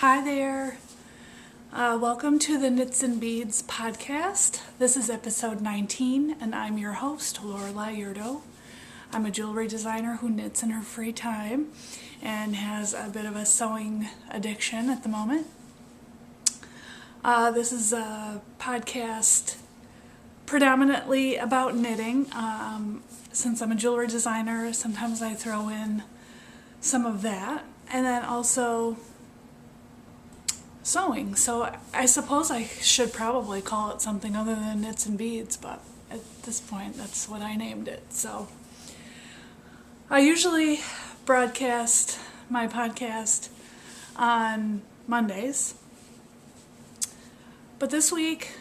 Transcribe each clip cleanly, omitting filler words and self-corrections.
Hi there. Welcome to the Knits and Beads podcast. This is episode 19, and I'm your host, Lorelai Yurdo. I'm a jewelry designer who knits in her free time and has a bit of a sewing addiction at the moment. This is a podcast predominantly about knitting. Since I'm a jewelry designer, sometimes I throw in some of that, and then also sewing. So I suppose I should probably call it something other than Knits and Beads, but at this point that's what I named it. So I usually broadcast my podcast on Mondays, but this week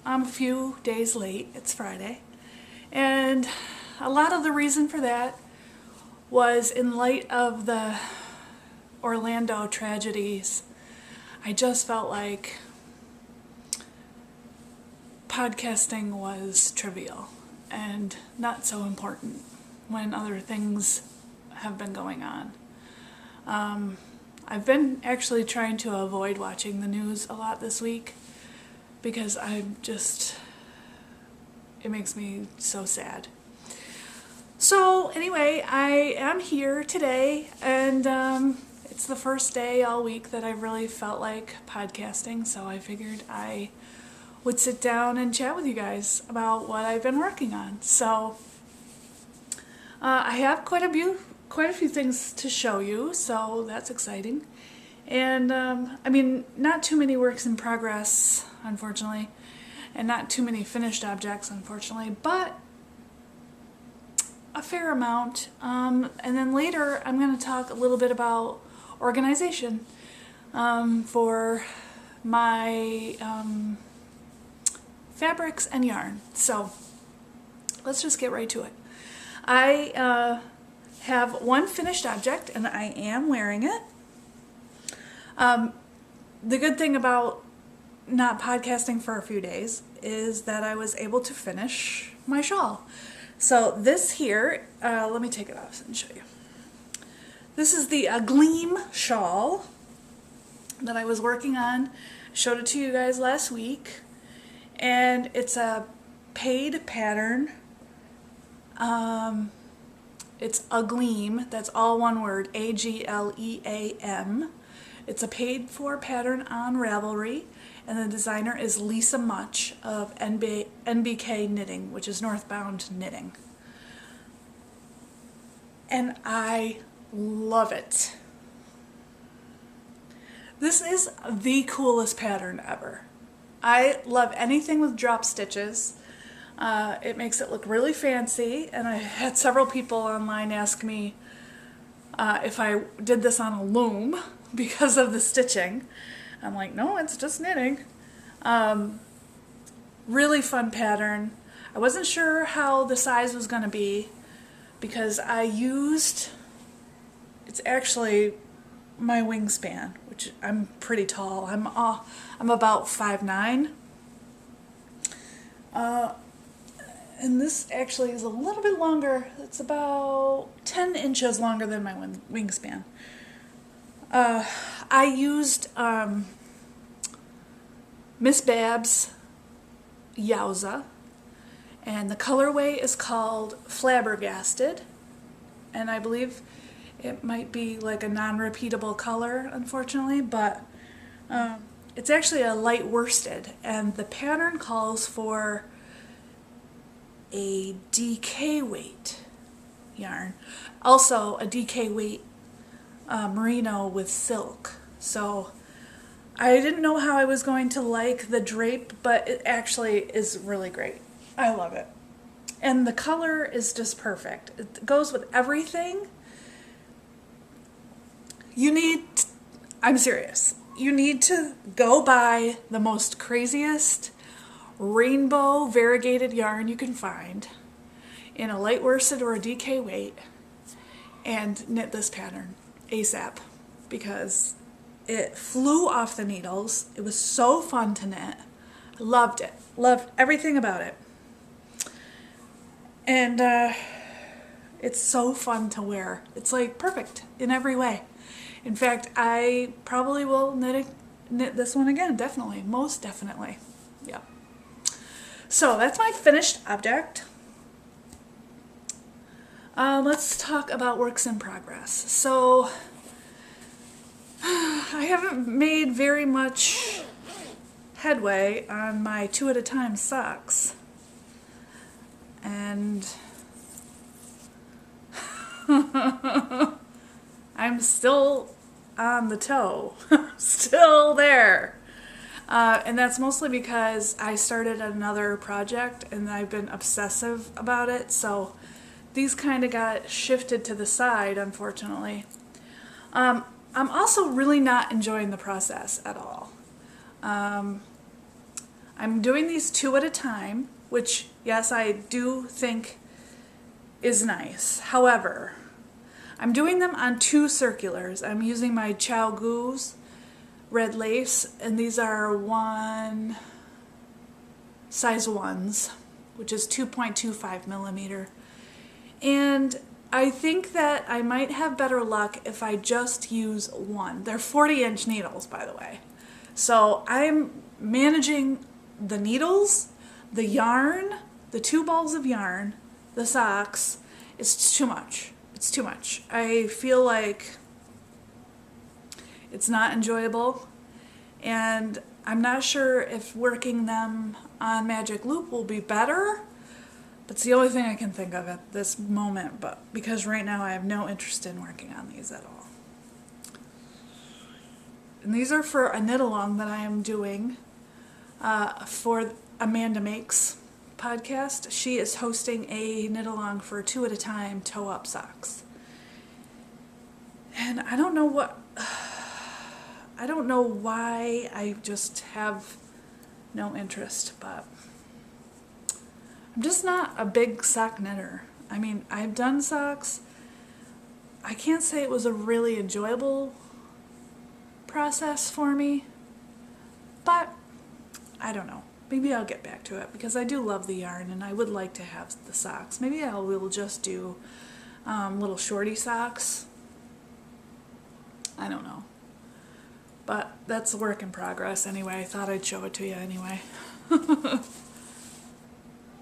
I'm a few days late. It's Friday, and a lot of the reason for that was in light of the Orlando tragedies. I just felt like podcasting was trivial and not so important when other things have been going on. I've been actually trying to avoid watching the news a lot this week because it makes me so sad. So anyway, I am here today, and it's the first day all week that I really felt like podcasting, so I figured I would sit down and chat with you guys about what I've been working on. So I have quite a few things to show you, so that's exciting. And not too many works in progress, unfortunately, and not too many finished objects, unfortunately, but a fair amount. And then later I'm going to talk a little bit about organization for my fabrics and yarn. So let's just get right to it. I have one finished object and I am wearing it. The good thing about not podcasting for a few days is that I was able to finish my shawl. So this here, let me take it off and show you. This is the Gleam shawl that I was working on. I showed it to you guys last week, and it's a paid pattern. It's a Gleam. That's all one word, A-G-L-E-A-M. It's a paid for pattern on Ravelry, and the designer is Lisa Much of NBK Knitting, which is Northbound Knitting. And I love it. This is the coolest pattern ever. I love anything with drop stitches. It makes it look really fancy, and I had several people online ask me if I did this on a loom because of the stitching. I'm like, no, it's just knitting. Really fun pattern. I wasn't sure how the size was going to be because it's actually my wingspan, which I'm pretty tall. I'm about 5'9". And this actually is a little bit longer. It's about 10 inches longer than my wingspan. I used Miss Babs Yowza, and the colorway is called Flabbergasted, and I believe it might be like a non-repeatable color, unfortunately, but it's actually a light worsted, and the pattern calls for a DK weight yarn, also a DK weight merino with silk. So I didn't know how I was going to like the drape, but it actually is really great. I love it. And the color is just perfect. It goes with everything. I'm serious. You need to go buy the most craziest rainbow variegated yarn you can find in a light worsted or a DK weight and knit this pattern ASAP because it flew off the needles. It was so fun to knit. I loved it. Loved everything about it. And it's so fun to wear. It's like perfect in every way. In fact, I probably will knit this one again, definitely, most definitely. Yeah. So that's my finished object. Let's talk about works in progress. So I haven't made very much headway on my 2 at a time socks. And I'm still on the toe, still there. And that's mostly because I started another project and I've been obsessive about it, so these kind of got shifted to the side, unfortunately. I'm also really not enjoying the process at all. I'm doing these 2 at a time, which, yes, I do think is nice. However, I'm doing them on 2 circulars. I'm using my ChiaoGoo red lace, and these are size 1s, which is 2.25 millimeter. And I think that I might have better luck if I just use one. They're 40-inch needles, by the way. So I'm managing the needles, the yarn, the 2 balls of yarn, the socks. It's too much. It's too much. I feel like it's not enjoyable, and I'm not sure if working them on Magic Loop will be better. It's the only thing I can think of at this moment, but because right now I have no interest in working on these at all. And these are for a knit-along that I am doing for Amanda Makes podcast. She is hosting a knit-along for 2 at a time toe-up socks. And I don't know why I just have no interest, but I'm just not a big sock knitter. I mean, I've done socks. I can't say it was a really enjoyable process for me, but I don't know. Maybe I'll get back to it because I do love the yarn and I would like to have the socks. Maybe I will just do little shorty socks. I don't know. But that's a work in progress anyway. I thought I'd show it to you anyway.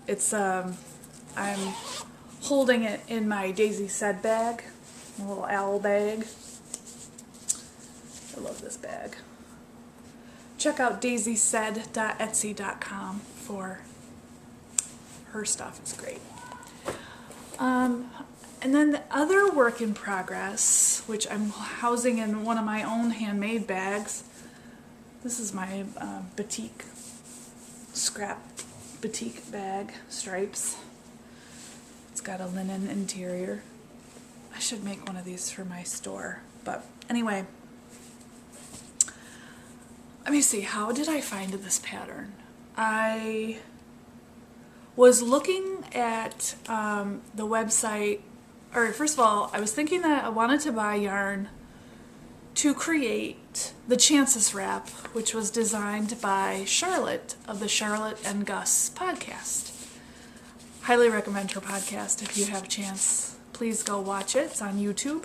It's, I'm holding it in my Daisy Said bag, a little owl bag. I love this bag. Check out daisysaid.etsy.com for her stuff. It's great. And then the other work in progress, which I'm housing in one of my own handmade bags. This is my batik, scrap batik bag, stripes. It's got a linen interior. I should make one of these for my store. But anyway, let me see, how did I find this pattern? I was looking at the website, or first of all, I was thinking that I wanted to buy yarn to create the Chances wrap, which was designed by Charlotte of the Charlotte and Gus podcast. Highly recommend her podcast. If you have a chance, please go watch it. It's on YouTube.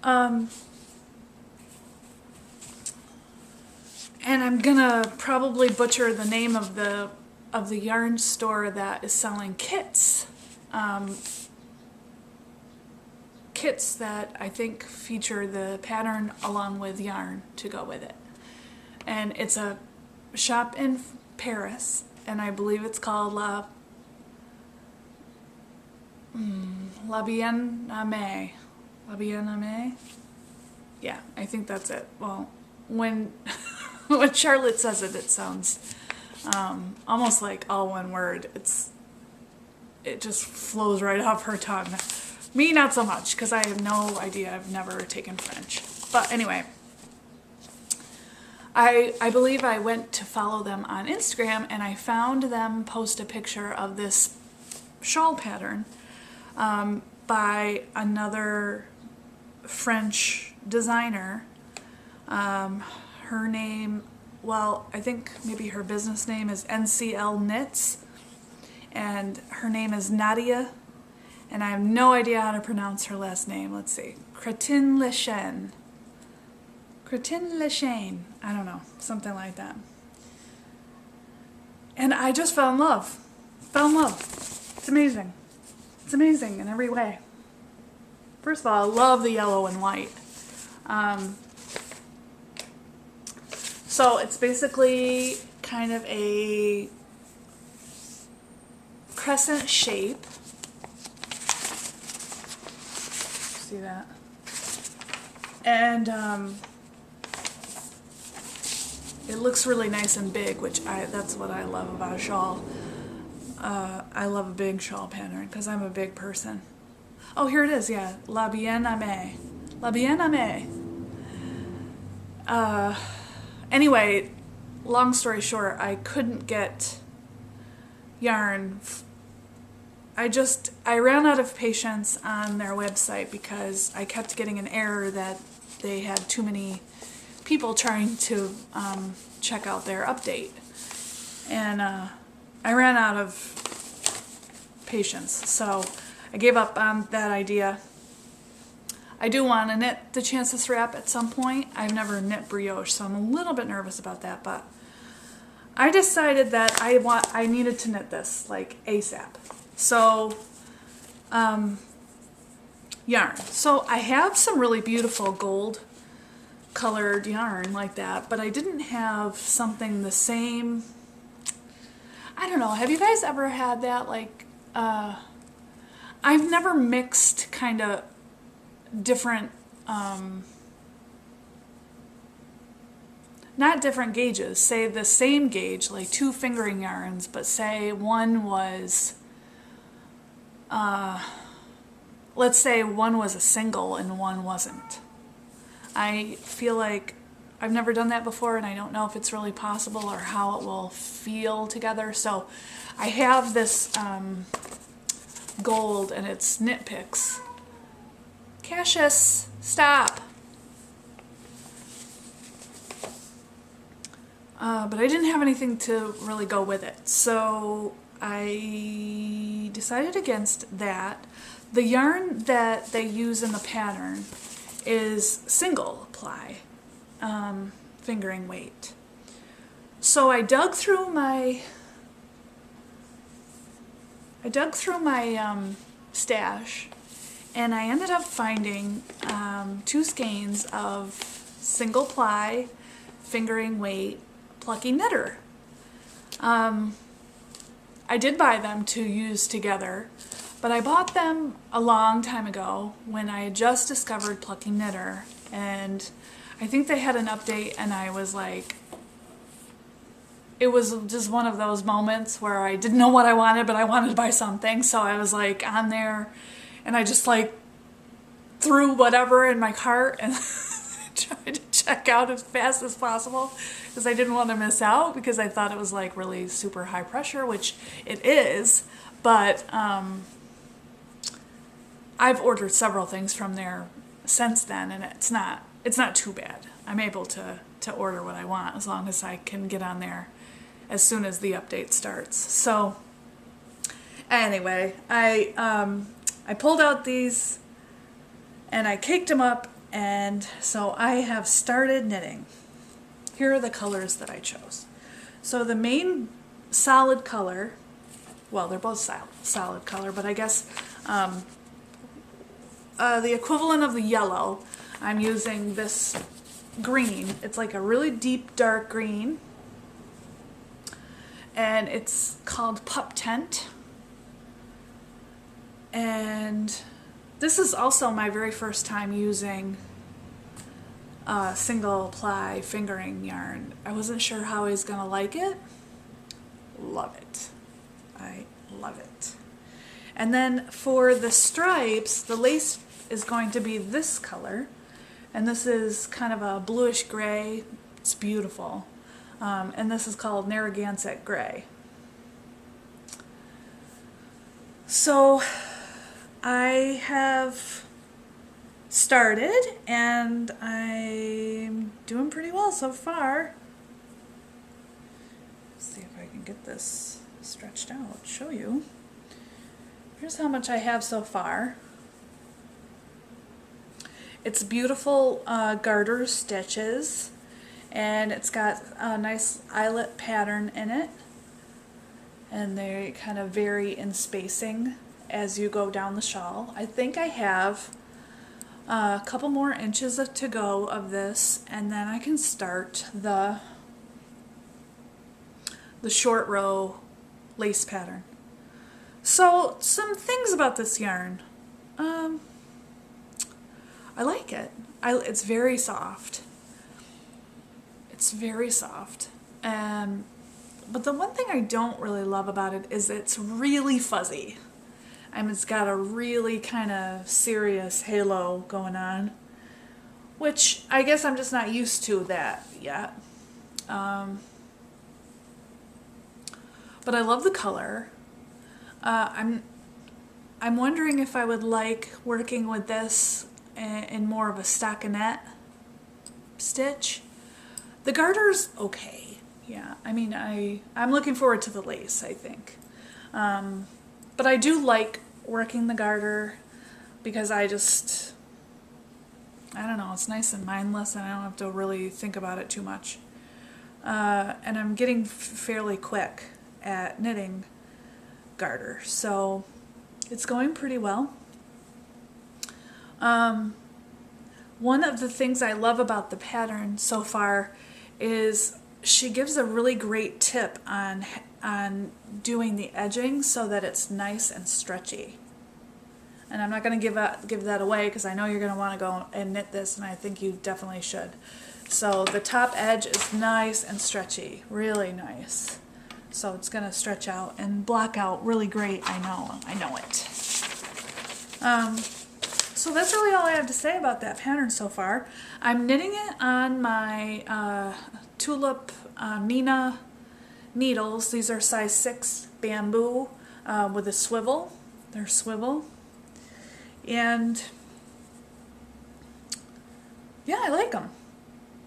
And I'm gonna probably butcher the name of the yarn store that is selling kits. Kits that I think feature the pattern along with yarn to go with it. And it's a shop in Paris, and I believe it's called La Bien-Aimée. La Bien-Aimée? Yeah, I think that's it. Well, when when Charlotte says it, it sounds almost like all one word. It just flows right off her tongue. Me, not so much, because I have no idea. I've never taken French. But anyway, I believe I went to follow them on Instagram, and I found them post a picture of this shawl pattern by another French designer. Her name, well, I think maybe her business name is NCL Knits, and her name is Nadia. And I have no idea how to pronounce her last name. Let's see. Crétin Le Chêne. Cretin Le Chane. I don't know, something like that. And I just fell in love. Fell in love. It's amazing. It's amazing in every way. First of all, I love the yellow and white. So it's basically kind of a crescent shape. See that? And it looks really nice and big, which that's what I love about a shawl. I love a big shawl pattern because I'm a big person. Oh, here it is, yeah. La Bien Aimée. La Bien Aimée. Anyway, long story short, I couldn't get yarn. I ran out of patience on their website because I kept getting an error that they had too many people trying to check out their update. And I ran out of patience, so I gave up on that idea. I do want to knit the Chances wrap at some point. I've never knit brioche, so I'm a little bit nervous about that, but I decided that I needed to knit this like ASAP. So yarn. So I have some really beautiful gold colored yarn like that, but I didn't have something the same. I don't know, have you guys ever had that, like I've never mixed kind of different not different gauges, say the same gauge, like two fingering yarns, but say one was let's say one was a single and one wasn't. I feel like I've never done that before, and I don't know if it's really possible or how it will feel together. So I have this gold, and it's Knit Picks. Cassius, stop! But I didn't have anything to really go with it, so I decided against that. The yarn that they use in the pattern is single ply, fingering weight. So I dug through my stash, and I ended up finding 2 skeins of single ply, fingering weight, Plucky Knitter. I did buy them to use together, but I bought them a long time ago when I had just discovered Plucky Knitter, and I think they had an update, and I was like, it was just one of those moments where I didn't know what I wanted, but I wanted to buy something, so I was like on there, and I just like threw whatever in my cart and tried to check out as fast as possible because I didn't want to miss out, because I thought it was like really super high pressure, which it is, but I've ordered several things from there since then, and it's not too bad. I'm able to order what I want as long as I can get on there as soon as the update starts. So anyway, I pulled out these and I caked them up, and so I have started knitting. Here are the colors that I chose. So the main solid color, well, they're both solid color, but I guess the equivalent of the yellow, I'm using this green. It's like a really deep dark green, and it's called Pup Tent. And this is also my very first time using single ply fingering yarn. I wasn't sure how I was gonna like it. Love it. I love it. And then for the stripes, the lace is going to be this color, and this is kind of a bluish gray. It's beautiful. And this is called Narragansett Gray. So I have started, and I'm doing pretty well so far. Let's see if I can get this stretched out, show you. Here's how much I have so far. It's beautiful garter stitches, and it's got a nice eyelet pattern in it, and they kind of vary in spacing as you go down the shawl. I think I have a couple more inches to go of this, and then I can start the short row lace pattern. So some things about this yarn. I like it. It's very soft. It's very soft. But the one thing I don't really love about it is it's really fuzzy. It's got a really kind of serious halo going on, which I guess I'm just not used to that yet. But I love the color. I'm wondering if I would like working with this in more of a stockinette stitch. The garter's okay. Yeah, I'm looking forward to the lace, I think. But I do like working the garter because I don't know, it's nice and mindless and I don't have to really think about it too much. And I'm getting fairly quick at knitting garter, so it's going pretty well. One of the things I love about the pattern so far is she gives a really great tip on doing the edging so that it's nice and stretchy. And I'm not going to give that away because I know you're going to want to go and knit this, and I think you definitely should. So the top edge is nice and stretchy, really nice. So it's going to stretch out and block out really great. I know it. So that's really all I have to say about that pattern so far. I'm knitting it on my Tulip Nina needles. These are size 6 bamboo with a swivel. They're swivel. And yeah, I like them.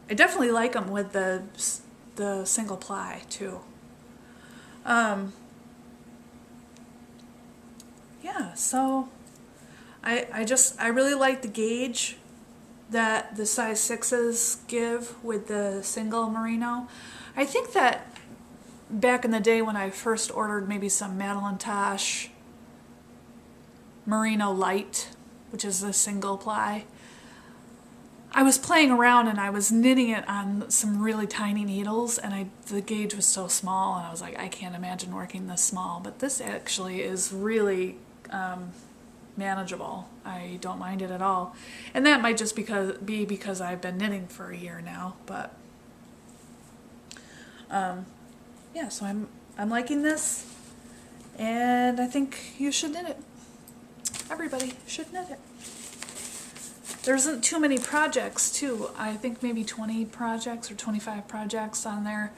I definitely like them with the single ply too. Yeah, so I really like the gauge that the size 6s give with the single merino. I think that back in the day when I first ordered maybe some Madeline Tosh Merino Light, which is the single ply, I was playing around and I was knitting it on some really tiny needles, and the gauge was so small, and I was like, I can't imagine working this small. But this actually is really manageable. I don't mind it at all, and that might just be because I've been knitting for a year now. But yeah, so I'm liking this, and I think you should knit it. Everybody should knit it. There isn't too many projects too. I think maybe 20 projects or 25 projects on their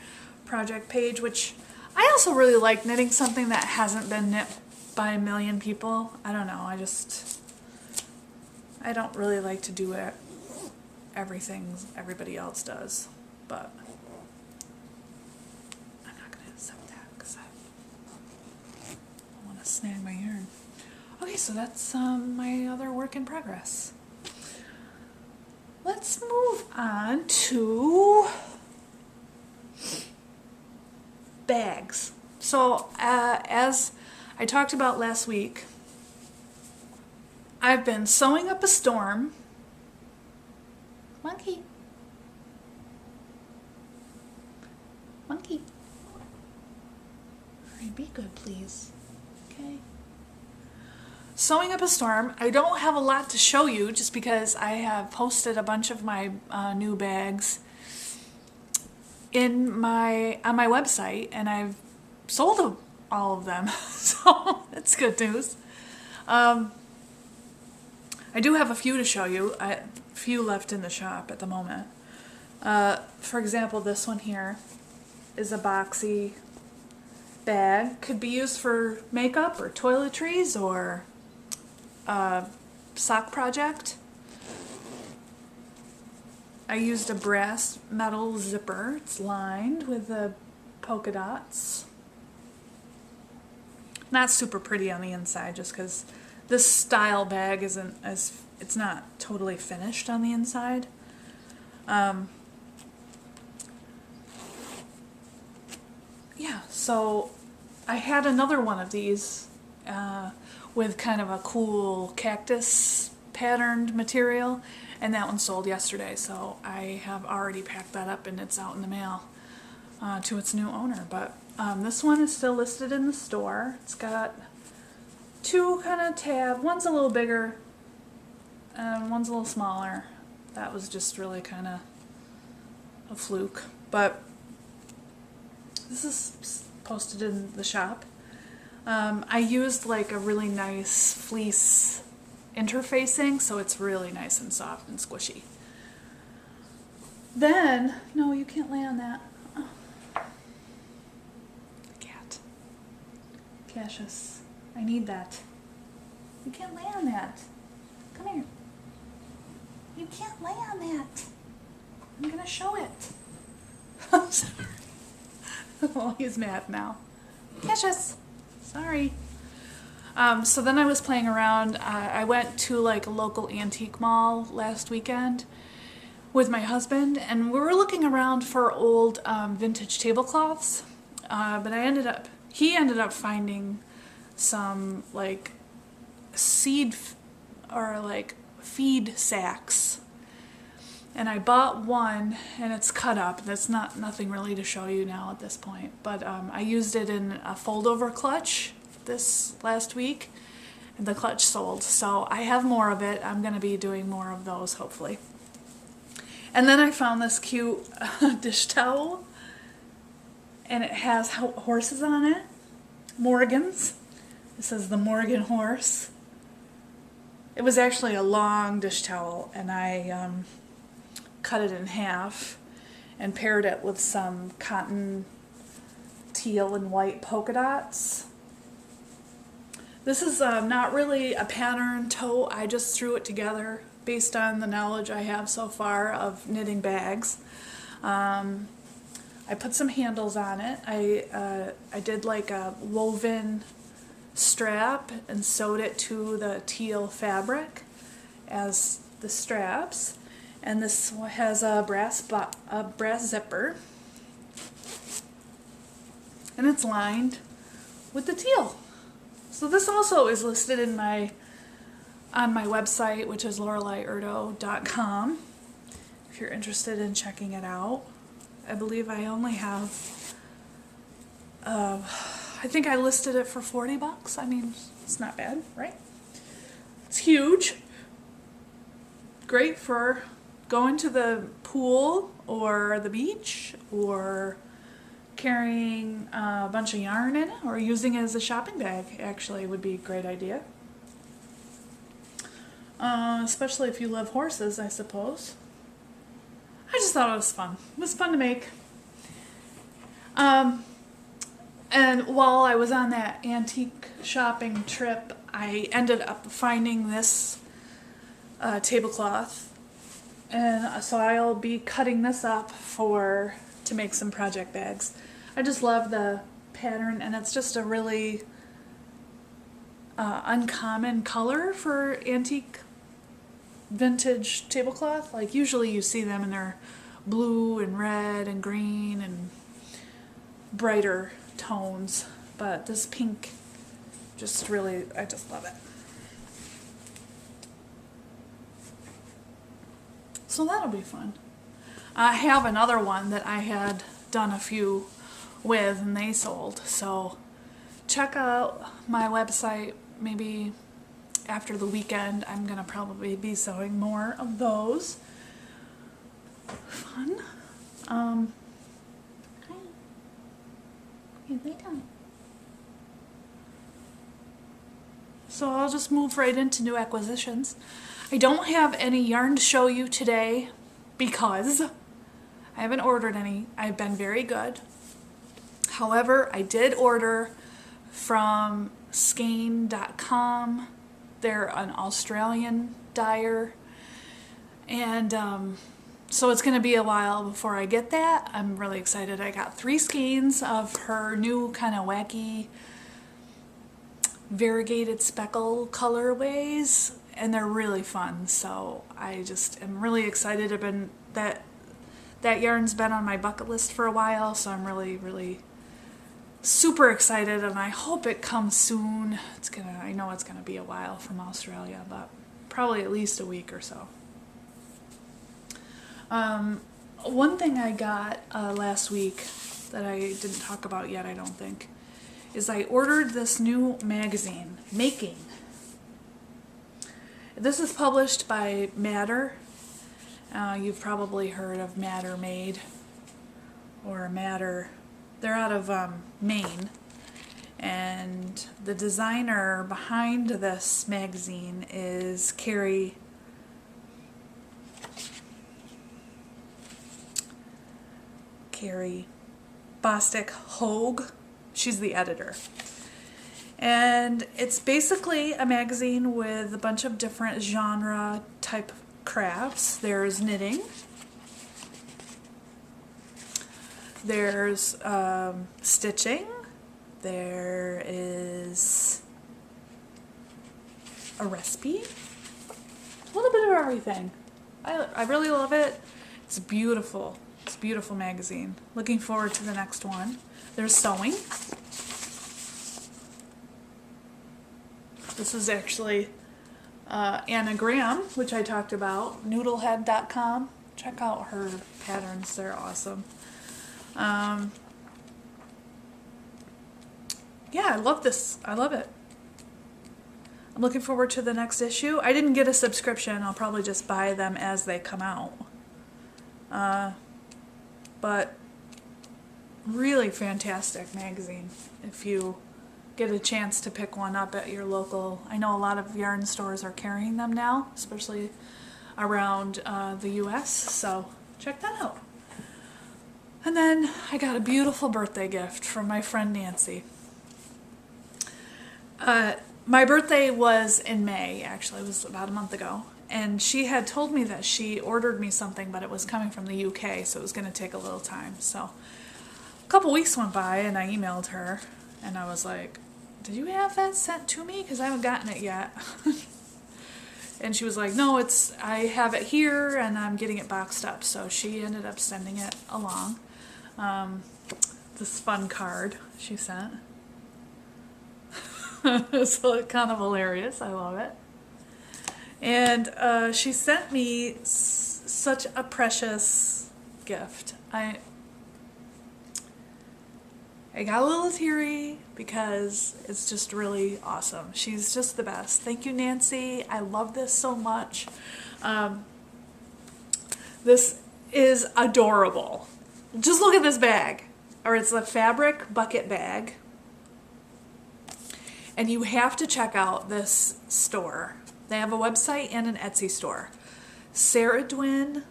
project page, which I also really like, knitting something that hasn't been knit by a million people. I don't know, I don't really like to do everything everybody else does, but I'm not going to accept that because I don't want to snag my yarn. Okay, so that's my other work in progress. Let's move on to bags. So as I talked about last week, I've been sewing up a storm. Monkey. Monkey. All right, be good, please. Okay. Sewing up a storm. I don't have a lot to show you just because I have posted a bunch of my new bags on my website, and I've sold all of them, so that's good news. I do have a few to show you. A few left in the shop at the moment. For example, this one here is a boxy bag. Could be used for makeup or toiletries or sock project. I used a brass metal zipper. It's lined with the polka dots. Not super pretty on the inside just because This style bag it's not totally finished on the inside. Yeah, so I had another one of these with kind of a cool cactus patterned material, and that one sold yesterday, so I have already packed that up and it's out in the mail to its new owner. But this one is still listed in the store. It's got two kind of tabs. One's a little bigger and one's a little smaller. That was just really kind of a fluke. But this is posted in the shop. I used like a really nice fleece interfacing, so it's really nice and soft and squishy. Then, no, you can't lay on that. Oh. Cat. Cassius, I need that. You can't lay on that. Come here. You can't lay on that. I'm gonna show it. I'm sorry. Oh, he's mad now. Cassius, sorry. So then I was playing around. I went to like a local antique mall last weekend with my husband, and we were looking around for old vintage tablecloths. But he ended up finding some like feed sacks. And I bought one, and it's cut up. That's nothing really to show you now at this point. But I used it in a fold-over clutch this last week, and the clutch sold. So I have more of it. I'm going to be doing more of those, hopefully. And then I found this cute dish towel, and it has horses on it. Morgans. It says the Morgan horse. It was actually a long dish towel, and I cut it in half and paired it with some cotton teal and white polka dots. This is not really a pattern tote. I just threw it together based on the knowledge I have so far of knitting bags. I put some handles on it. I did like a woven strap and sewed it to the teal fabric as the straps. And this has a brass zipper, and it's lined with the teal. So this also is listed on my website, which is lorelaiurdo.com, if you're interested in checking it out. I believe I only have, I think I listed it for $40. I mean, it's not bad, right? It's huge. Great for going to the pool or the beach, or carrying a bunch of yarn in it, or using it as a shopping bag actually would be a great idea. Especially if you love horses, I suppose. I just thought it was fun. It was fun to make. And while I was on that antique shopping trip, I ended up finding this tablecloth. And so I'll be cutting this up to make some project bags. I just love the pattern, and it's just a really uncommon color for antique vintage tablecloth. Like usually you see them and they're blue and red and green and brighter tones, but this pink just really, I just love it. So that'll be fun. I have another one that I had done a few with, and they sold. So check out my website. Maybe after the weekend I'm going to probably be sewing more of those. Fun. Hi. You lay down. So I'll just move right into new acquisitions. I don't have any yarn to show you today because I haven't ordered any. I've been very good. However, I did order from Skein.com. They're an Australian dyer, and so it's going to be a while before I get that. I'm really excited. I got 3 skeins of her new kind of wacky variegated speckle colorways, and they're really fun. So I just am really excited. That yarn's been on my bucket list for a while, so I'm really super excited, and I hope it comes soon. I know it's gonna be a while from Australia, but probably at least a week or so. One thing I got last week that I didn't talk about yet, I don't think, is I ordered this new magazine, Making. This is published by Matter. You've probably heard of Matter Made or Matter. They're out of Maine, and the designer behind this magazine is Carrie Bostic Hogue. She's the editor. And it's basically a magazine with a bunch of different genre type crafts. There's knitting. There's stitching. There is a recipe. A little bit of everything. I really love it. It's beautiful. It's a beautiful magazine. Looking forward to the next one. There's sewing. This is actually Anna Graham, which I talked about, noodlehead.com. Check out her patterns. They're awesome. Yeah, I love this. I love it. I'm looking forward to the next issue. I didn't get a subscription. I'll probably just buy them as they come out. But really fantastic magazine if you get a chance to pick one up at your local. I know a lot of yarn stores are carrying them now, especially around the US, so check that out. And then I got a beautiful birthday gift from my friend Nancy. My birthday was in May, actually. It was about a month ago. And she had told me that she ordered me something, but it was coming from the UK, so it was going to take a little time. So a couple weeks went by, and I emailed her, and I was like, did you have that sent to me? Because I haven't gotten it yet. And she was like, no, I have it here, and I'm getting it boxed up. So she ended up sending it along. This fun card she sent. So it's kind of hilarious. I love it. And she sent me such a precious gift. I got a little teary because it's just really awesome. She's just the best. Thank you, Nancy. I love this so much. This is adorable. Just look at this bag. Or it's a fabric bucket bag. And you have to check out this store. They have a website and an Etsy store. Sarah Dwin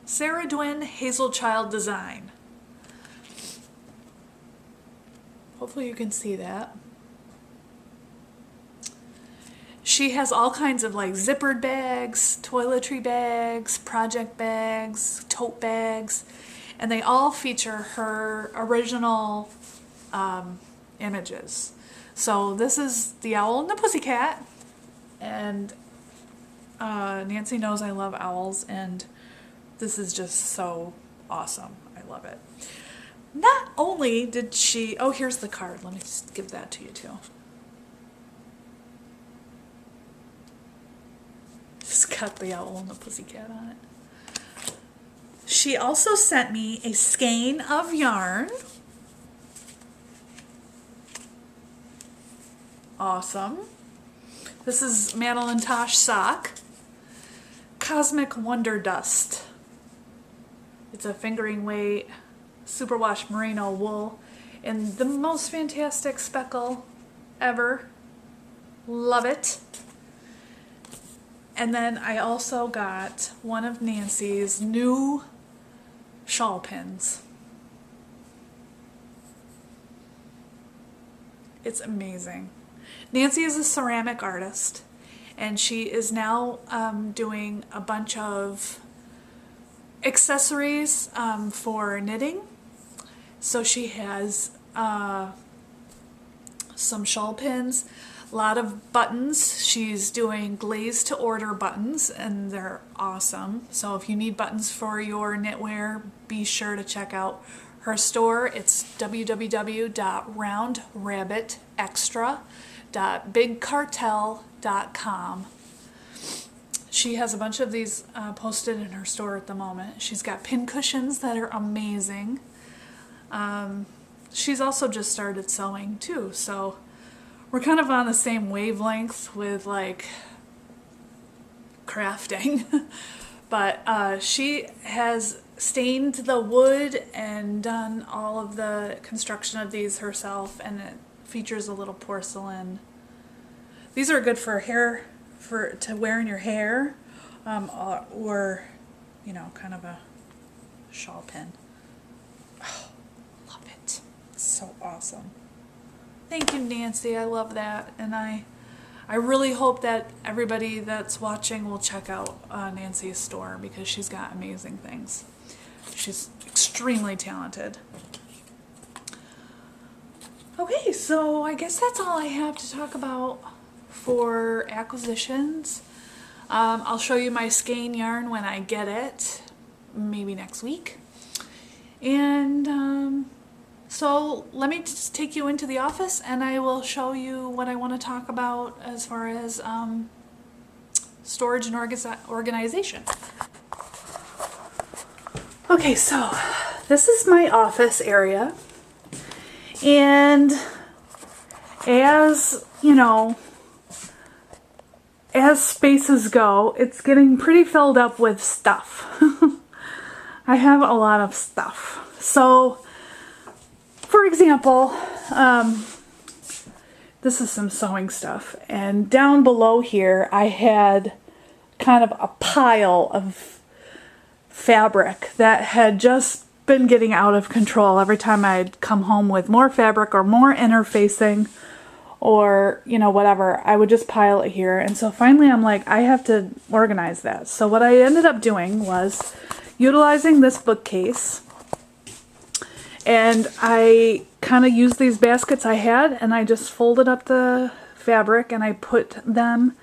Hazelchild Design. Hopefully you can see that. She has all kinds of like zippered bags, toiletry bags, project bags, tote bags, and they all feature her original images. So this is the owl and the pussycat, and Nancy knows I love owls, and this is just so awesome. I love it. Not only did she, oh, here's the card. Let me just give that to you too. Just got the owl and the pussycat on it. She also sent me a skein of yarn. Awesome. This is Madeline Tosh sock. Cosmic Wonder Dust. It's a fingering weight superwash merino wool in the most fantastic speckle ever. Love it. And then I also got one of Nancy's new shawl pins. It's amazing. Nancy is a ceramic artist, and she is now doing a bunch of accessories for knitting. So she has some shawl pins, a lot of buttons. She's doing glaze to order buttons and they're awesome. So if you need buttons for your knitwear, be sure to check out her store. It's www.roundrabbitextra.bigcartel.com. She has a bunch of these posted in her store at the moment. She's got pin cushions that are amazing. She's also just started sewing too, so we're kind of on the same wavelength with like crafting. But she has stained the wood and done all of the construction of these herself, and it features a little porcelain. These are good for hair, to wear in your hair, or you know, kind of a shawl pin. Oh, love it. It's so awesome. Thank you, Nancy. I love that, and I really hope that everybody that's watching will check out Nancy's store because she's got amazing things. She's extremely talented. Okay, so I guess that's all I have to talk about for acquisitions. I'll show you my skein yarn when I get it, maybe next week. And so let me just take you into the office and I will show you what I want to talk about as far as storage and organization. Okay, so this is my office area, and as you know, as spaces go, it's getting pretty filled up with stuff. I have a lot of stuff. So, for example, this is some sewing stuff, and down below here I had kind of a pile of fabric that had just been getting out of control. Every time I'd come home with more fabric or more interfacing or, you know, whatever, I would just pile it here. And so finally I'm like, I have to organize that. So what I ended up doing was utilizing this bookcase, and I kind of used these baskets I had and I just folded up the fabric and I put them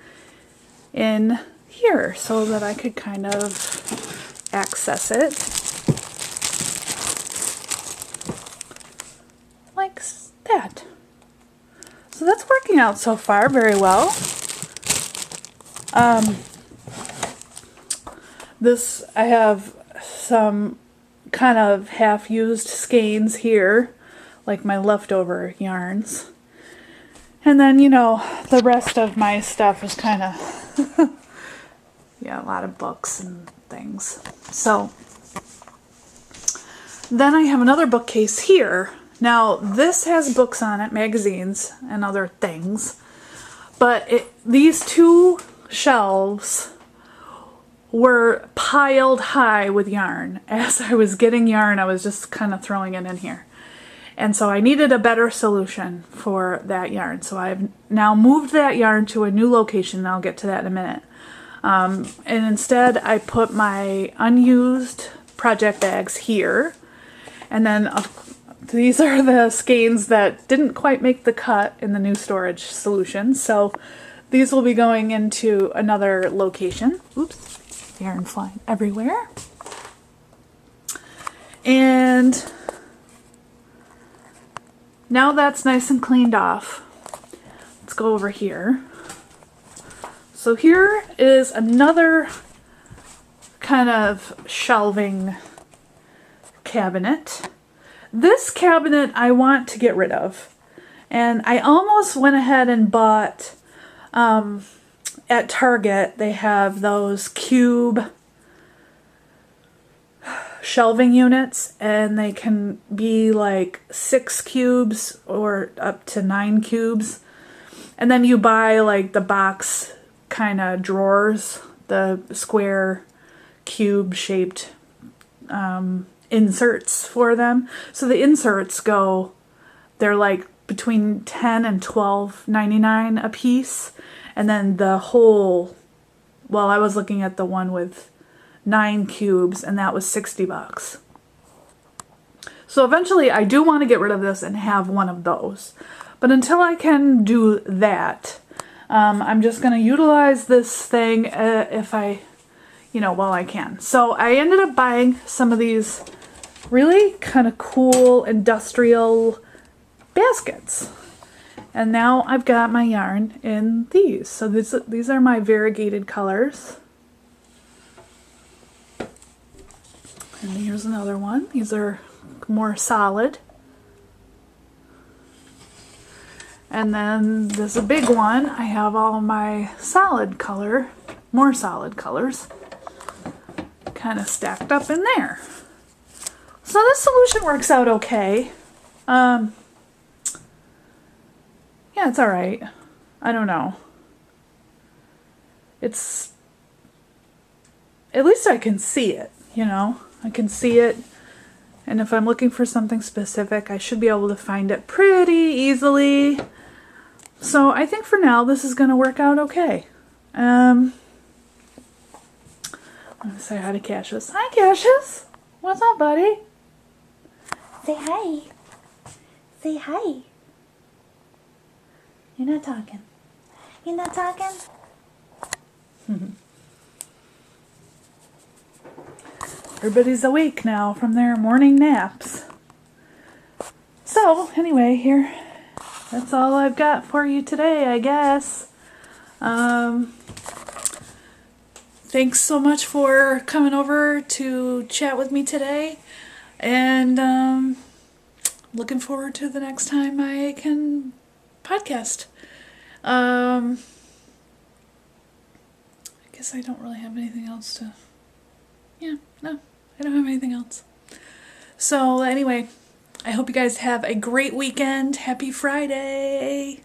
in here so that I could kind of access it like that. So that's working out so far very well. This, I have some kind of half-used skeins here, like my leftover yarns. And then, you know, the rest of my stuff is kind of, yeah, a lot of books and things. So then I have another bookcase here. Now this has books on it, magazines and other things, but these two shelves were piled high with yarn. As I was getting yarn, I was just kind of throwing it in here. And so I needed a better solution for that yarn. So I've now moved that yarn to a new location, and I'll get to that in a minute. And instead I put my unused project bags here, and then these are the skeins that didn't quite make the cut in the new storage solution, so these will be going into another location. Oops, yarn flying everywhere. And now that's nice and cleaned off, let's go over here. So here is another kind of shelving cabinet. This cabinet I want to get rid of, and I almost went ahead and bought, at Target they have those cube shelving units, and they can be like 6 cubes or up to 9 cubes, and then you buy like the box kind of drawers, the square cube shaped inserts for them. So the inserts they're like between $10 and $12.99 a piece, and then the whole, well, I was looking at the one with 9 cubes and that was $60. So eventually I do want to get rid of this and have one of those, But until I can do that, I'm just going to utilize this thing if I, while I can. So I ended up buying some of these really kind of cool industrial baskets. And now I've got my yarn in these. So these are my variegated colors. And here's another one. These are more solid. And then this is a big one. I have all my more solid colors kind of stacked up in there. So this solution works out okay. Yeah, it's all right. I don't know. It's, at least I can see it, I can see it. And if I'm looking for something specific, I should be able to find it pretty easily. So I think for now, this is going to work out okay. I'm going to say hi to Cassius. Hi, Cassius. What's up, buddy? Say hi. Say hi. You're not talking. You're not talking? Everybody's awake now from their morning naps. So, anyway, here. That's all I've got for you today, I guess. Thanks so much for coming over to chat with me today. And looking forward to the next time I can podcast. I guess I don't really have anything else to... Yeah, no, I don't have anything else. So anyway, I hope you guys have a great weekend. Happy Friday!